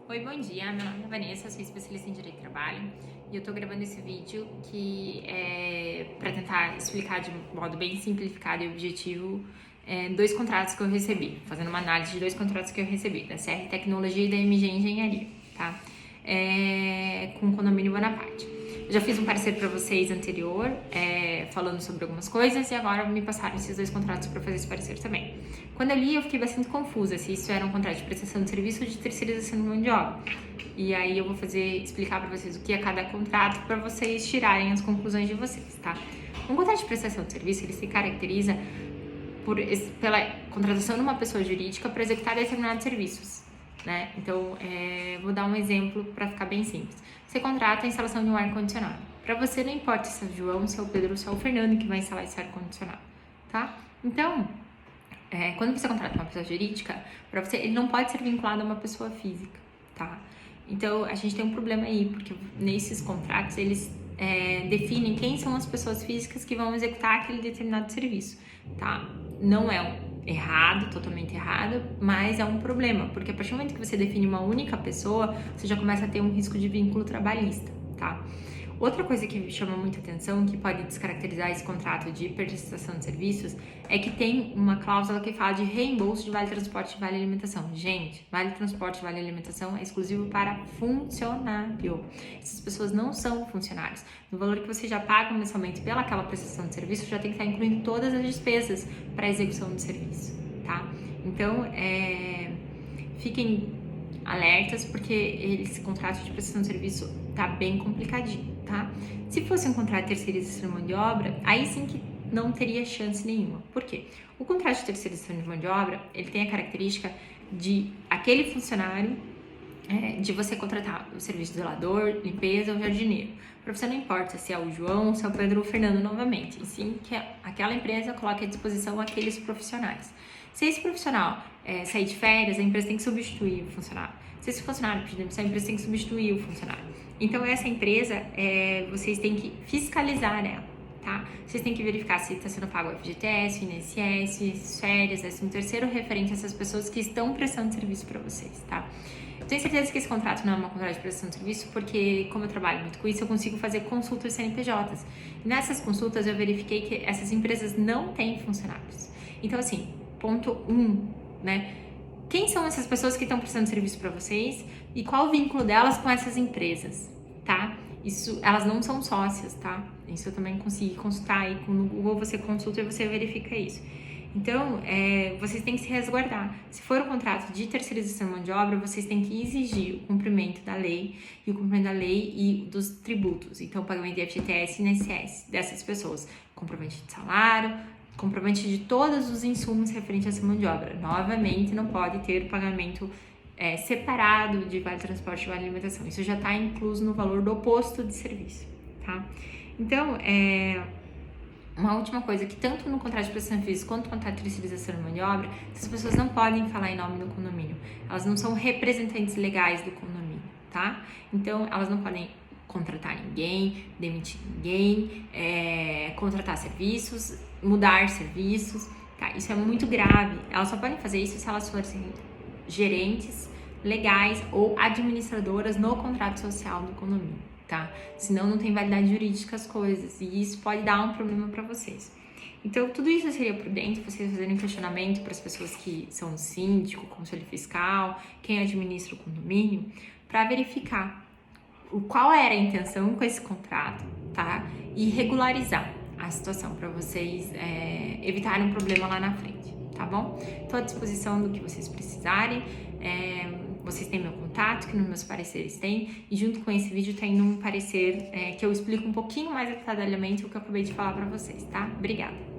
Oi, bom dia. Meu nome é Vanessa, sou especialista em Direito do Trabalho e eu tô gravando esse vídeo que é para tentar explicar de modo bem simplificado e objetivo dois contratos que eu recebi, fazendo uma análise de dois contratos que eu recebi, da CR Tecnologia e da MG Engenharia, tá? Com o Condomínio Bonaparte. Eu já fiz um parecer para vocês anterior, falando sobre algumas coisas, e agora me passaram esses dois contratos para fazer esse parecer também. Quando eu li, eu fiquei bastante confusa se isso era um contrato de prestação de serviço ou de terceirização de mão de obra. E aí eu vou explicar para vocês o que é cada contrato para vocês tirarem as conclusões de vocês, tá? Um contrato de prestação de serviço, ele se caracteriza pela contratação de uma pessoa jurídica para executar determinados serviços, né? Então, vou dar um exemplo para ficar bem simples. Você contrata a instalação de um ar-condicionado. Para você não importa se é o João, se é o Pedro ou se é o Fernando que vai instalar esse ar-condicionado, tá? Então, quando você contrata uma pessoa jurídica, para você, ele não pode ser vinculado a uma pessoa física, tá? Então, a gente tem um problema aí, porque nesses contratos, eles definem quem são as pessoas físicas que vão executar aquele determinado serviço, tá? Não é errado, totalmente errado, mas é um problema, porque a partir do momento que você define uma única pessoa, você já começa a ter um risco de vínculo trabalhista, tá? Outra coisa que me chama muita atenção, que pode descaracterizar esse contrato de prestação de serviços, é que tem uma cláusula que fala de reembolso de vale transporte e vale alimentação. Gente, vale transporte e vale alimentação é exclusivo para funcionário. Essas pessoas não são funcionários. No valor que você já paga mensalmente pelaquela prestação de serviço, já tem que estar incluindo todas as despesas para a execução do serviço, tá? Então, fiquem alertas, porque esse contrato de prestação de serviço tá bem complicadinho, tá? Se fosse um contrato de terceirização de mão de obra, aí sim que não teria chance nenhuma. Por quê? O contrato de terceirização de mão de obra, ele tem a característica de aquele funcionário, de você contratar o serviço de zelador, limpeza ou jardineiro. Para você não importa se é o João, se é o Pedro ou o Fernando novamente, e sim que aquela empresa coloque à disposição aqueles profissionais. Se esse profissional sair de férias, a empresa tem que substituir o funcionário. Se esse funcionário pedir demissão, a empresa tem que substituir o funcionário. Então, essa empresa, vocês têm que fiscalizar ela, tá? Vocês têm que verificar se está sendo pago o FGTS, INSS, férias, 13º referente a essas pessoas que estão prestando serviço para vocês, tá? Eu tenho certeza que esse contrato não é uma contrato de prestação de serviço, porque como eu trabalho muito com isso, eu consigo fazer consultas CNPJs. E nessas consultas eu verifiquei que essas empresas não têm funcionários. Então, assim, ponto 1, né? Quem são essas pessoas que estão prestando serviço para vocês e qual o vínculo delas com essas empresas, tá? Isso, elas não são sócias, tá? Isso eu também consegui consultar aí com o Google, você consulta e você verifica isso. Então, vocês têm que se resguardar. Se for um contrato de terceirização de mão de obra, vocês têm que exigir o cumprimento da lei e o cumprimento da lei e dos tributos. Então, o pagamento de FGTS e INSS dessas pessoas, comprovante de salário, comprovante de todos os insumos referentes a essa mão de obra. Novamente, não pode ter pagamento separado de vale transporte e vale alimentação. Isso já está incluso no valor do posto de serviço, tá? Então, uma última coisa, que tanto no contrato de prestação de serviço quanto no contrato de terceirização de mão de obra, essas pessoas não podem falar em nome do condomínio. Elas não são representantes legais do condomínio, tá? Então, elas não podem contratar ninguém, demitir ninguém, contratar serviços, mudar serviços, tá? Isso é muito grave. Elas só podem fazer isso se elas forem gerentes legais ou administradoras no contrato social do condomínio, tá? Senão não tem validade jurídica as coisas e isso pode dar um problema para vocês. Então, tudo isso seria prudente vocês fazerem questionamento para as pessoas que são o síndico, conselho fiscal, quem administra o condomínio, para verificar qual era a intenção com esse contrato, tá? E regularizar a situação para vocês evitarem um problema lá na frente, tá bom? Estou à disposição do que vocês precisarem. Vocês têm meu contato, que nos meus pareceres tem, e junto com esse vídeo tem um parecer que eu explico um pouquinho mais detalhadamente o que eu acabei de falar para vocês, tá? Obrigada!